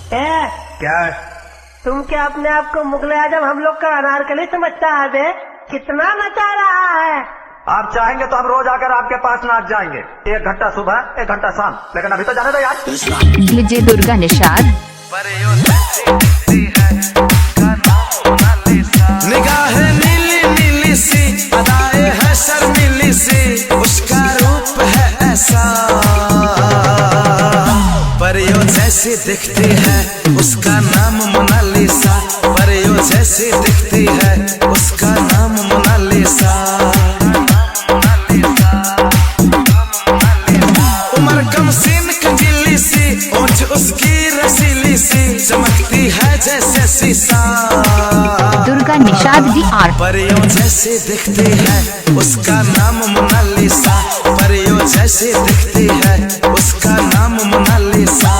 ए, क्या? तुम क्या अपने आप को मुगले आजम हम लोग का अनारकली समझता है बे? कितना नचा रहा है। आप चाहेंगे तो हम रोज आकर आपके पास नाच जाएंगे, 1 घंटा सुबह 1 घंटा शाम, लेकिन अभी तो जाने दो यार। विजय दुर्गा निषाद। निगाहें नीली नीली सी, अदाएं है शर्मीली सी, उसका रूप है ऐसा, परियों जैसी दिखती है, उसका नाम मोनालिसा, परियों जैसी दिखती है, उसका नाम मोनालिसा। उम्र कम सीन कजीली सी, ओठ उसकी रसीली सी, चमकती है जैसे शीशा, दुर्गा निषाद DR। परियों जैसी दिखती है, उसका नाम मोनालिसा, परियों जैसी दिखती है, उसका नाम मोनालिसा।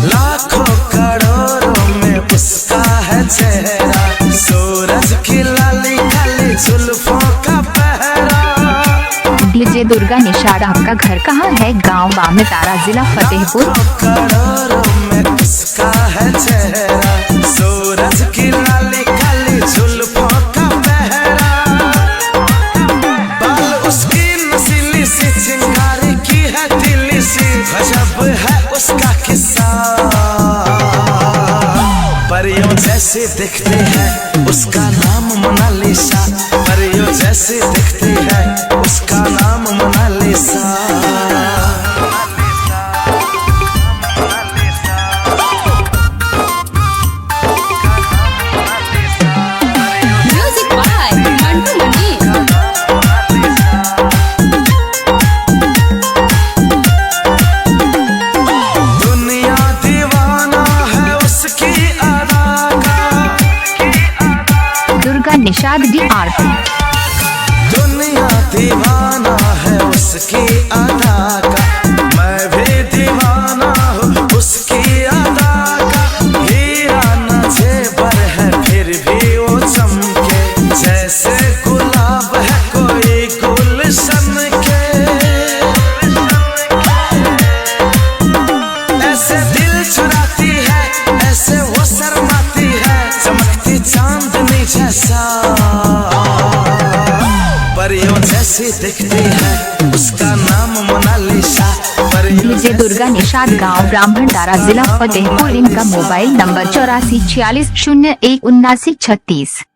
लाखों करोड़ों में उसका है चेहरा, सूरज की लाली काली जुल्फों का पहरा। विजय दुर्गा निषाद। आपका घर कहाँ है? गांव बामतारा, जिला फतेहपुर। करोड़ों में उसका है चेहरा, सूरज की लाली काली जुल्फों का पहरा, बाल उसकी नसीली सी, चिंगारी की है तिली सी, गजब है उसका किस्सा, परियों जैसी दिखती है, उसका नाम मोनालिसा, परियों जैसी दिखती है, उसका नाम Mona Lisa. Music by Mantu Mani। दुनिया दीवाना है उसकी अदा का, दुर्गा निषाद DR। दुनिया दीवाना है उसकी अदा का, मैं भी दीवाना हूँ उसकी अदा का, हीरा न जेवर है फिर भी वो चमके, जैसे गुलाब है कोई गुलशन के, ऐसे दिल चुराती है, ऐसे वो शर्माती है, चमकती चांदनी जैसा, परियों जैसी दिखती है, उसका नाम मोनालिसा, परियों विजय दुर्गा निषाद। गांव ब्राह्मणतारा, जिला फतेहपुर। इनका मोबाइल नंबर 8446017936।